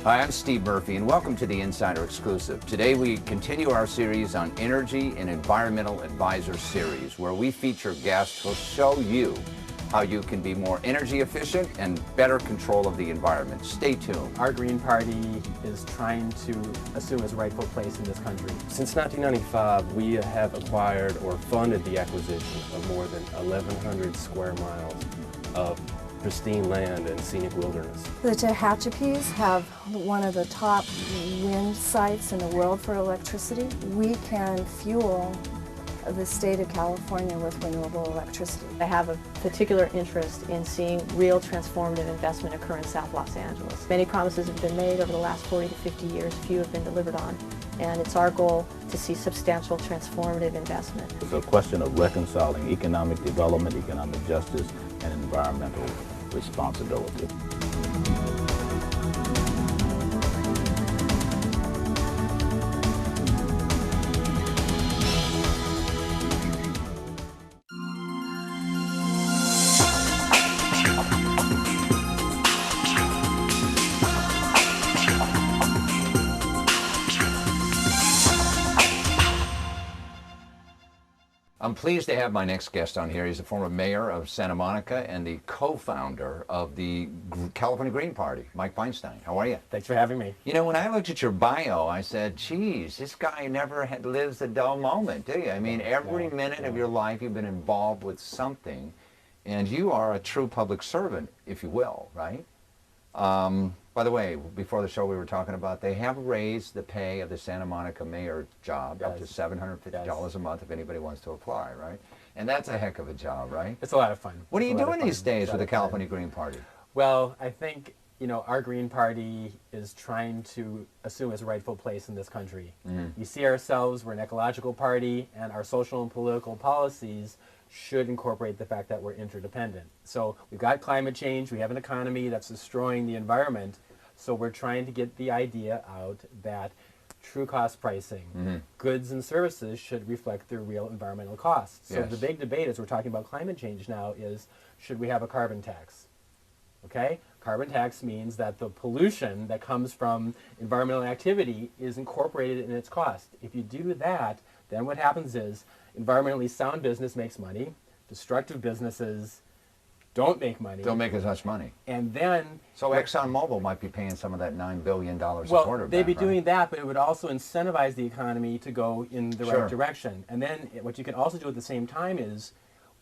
Hi, I'm Steve Murphy, and welcome to the Insider Exclusive. Today we continue our series on Energy and Environmental Advisor Series, where we feature guests who will show you how you can be more energy efficient and better control of the environment. Stay tuned. Our Green Party is trying to assume its rightful place in this country. Since 1995, we have acquired or funded the acquisition of more than 1,100 square miles of pristine land and scenic wilderness. The Tehachapis have one of the top wind sites in the world for electricity. We can fuel the state of California with renewable electricity. I have a particular interest in seeing real transformative investment occur in South Los Angeles. Many promises have been made over the last 40 to 50 years, few have been delivered on, and it's our goal to see substantial transformative investment. It's a question of reconciling economic development, economic justice, and environmental responsibility. I'm pleased to have my next guest on here. He's a former mayor of Santa Monica and the co-founder of the California Green Party, Mike Feinstein. How are you? Thanks for having me. You know, when I looked at your bio, I said, geez, this guy never lives a dull moment, do you? I mean, every minute of your life you've been involved with something, and you are a true public servant, if you will, right? By the way, before the show we were talking about, they have raised the pay of the Santa Monica mayor job up to $750 a month if anybody wants to apply, right? And that's a heck of a job, right? It's a lot of fun. What are you doing these days with the California Green Party? Well, I think, our Green Party is trying to assume its rightful place in this country. We see ourselves, we're an ecological party, and our social and political policies should incorporate the fact that we're interdependent. So we've got climate change, we have an economy that's destroying the environment, so we're trying to get the idea out that true cost pricing, goods and services should reflect their real environmental costs. So the big debate as we're talking about climate change now is, should we have a carbon tax? Okay? Carbon tax means that the pollution that comes from environmental activity is incorporated in its cost. If you do that, then what happens is environmentally sound business makes money, destructive businesses don't make money. Don't make as much money. And then... So ExxonMobil might be paying some of that $9 billion a quarter Well, back, they'd be right? doing that, but it would also incentivize the economy to go in the right direction. And then what you can also do at the same time is,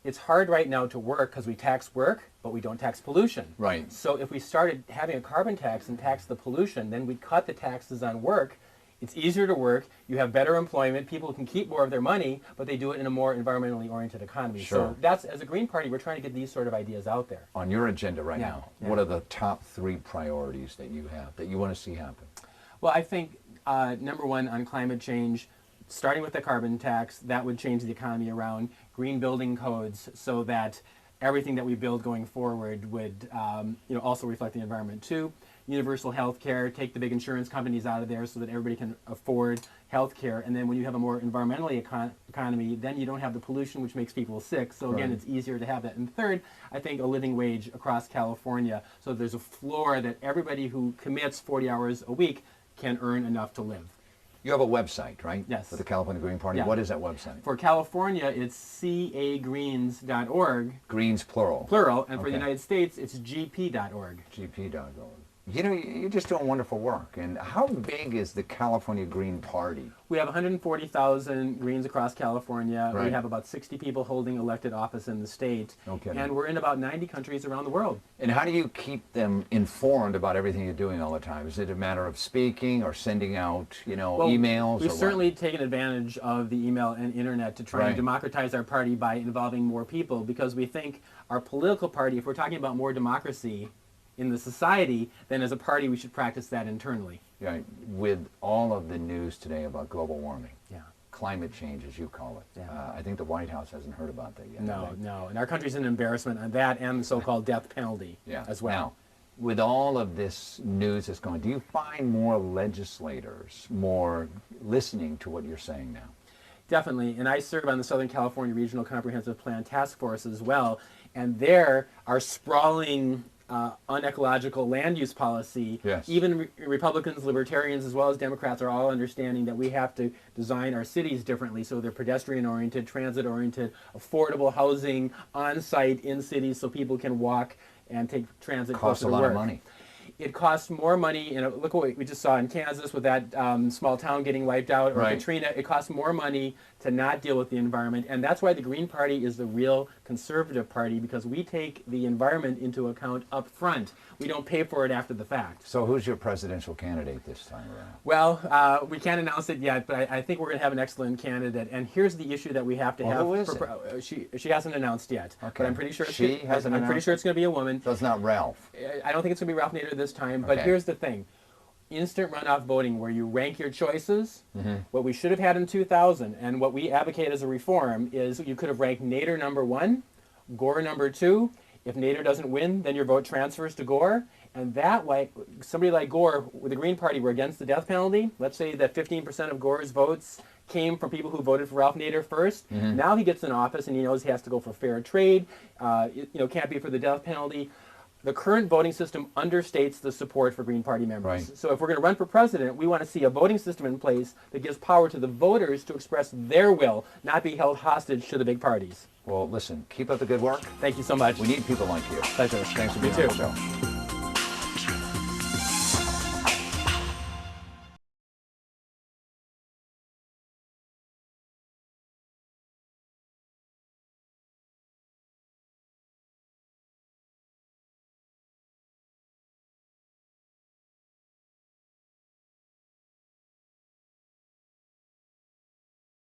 it's hard right now to work because we tax work, but we don't tax pollution. Right. So if we started having a carbon tax and tax the pollution, then we'd cut the taxes on work. It's easier to work, you have better employment, people can keep more of their money, but they do it in a more environmentally oriented economy. So that's, as a Green Party, we're trying to get these sort of ideas out there. On your agenda right now, what are the top 3 priorities that you have, that you want to see happen? Well, I think number one on climate change, starting with the carbon tax, that would change the economy around. Green building codes so that everything that we build going forward would also reflect the environment too. Universal health care, take the big insurance companies out of there so that everybody can afford health care. And then when you have a more environmentally economy, then you don't have the pollution which makes people sick. So again, it's easier to have that. And third, I think a living wage across California. So there's a floor that everybody who commits 40 hours a week can earn enough to live. You have a website, right? Yes. For the California Green Party. Yeah. What is that website? For California, it's cagreens.org. Greens, plural. Plural. And for the United States, it's gp.org. gp.org. You know, you're just doing wonderful work. And how big is the California Green Party? We have 140,000 Greens across California. Right. We have about 60 people holding elected office in the state. Okay. And we're in about 90 countries around the world. And how do you keep them informed about everything you're doing all the time? Is it a matter of speaking or sending out, emails? We've or certainly taken advantage of the email and internet to try and democratize our party by involving more people, because we think our political party, if we're talking about more democracy in the society, then as a party we should practice that internally. Yeah, with all of the news today about global warming, Yeah. climate change as you call it, Yeah. I think the White House hasn't heard about that yet. No, have they? no. And our country's an embarrassment on that and the so-called death penalty as well. Now, with all of this news that's going, do you find more legislators more listening to what you're saying now? Definitely, and I serve on the Southern California Regional Comprehensive Plan Task Force as well, and there our sprawling unecological land use policy, Yes. even Republicans, Libertarians, as well as Democrats are all understanding that we have to design our cities differently so they're pedestrian-oriented, transit-oriented, affordable housing on-site in cities so people can walk and take transit Costs closer a to lot work. of money. It costs more money, and look what we just saw in Kansas with that small town getting wiped out, or Right. Katrina. It costs more money to not deal with the environment, and that's why the Green Party is the real conservative party, because we take the environment into account up front. We don't pay for it after the fact. So who's your presidential candidate this time around? Well, we can't announce it yet, but I think we're going to have an excellent candidate. And here's the issue that we have to Well, have. who is She hasn't announced yet, Okay. but I'm pretty sure She hasn't I'm pretty announced sure it's going to be a woman. So it's not Ralph. I don't think it's going to be Ralph Nader this time, but Okay. here's the thing. Instant runoff voting, where you rank your choices, what we should have had in 2000, and what we advocate as a reform, is you could have ranked Nader number 1, Gore number 2. If Nader doesn't win, then your vote transfers to Gore. And that way, somebody like Gore, with the Green Party, were against the death penalty. Let's say that 15% of Gore's votes came from people who voted for Ralph Nader first. Now he gets in office and he knows he has to go for fair trade, can't be for the death penalty. The current voting system understates the support for Green Party members. Right. So if we're going to run for president, we want to see a voting system in place that gives power to the voters to express their will, not be held hostage to the big parties. Well, listen, keep up the good work. Thank you so much. We need people like you. Pleasure. Thanks for You being on too. the show.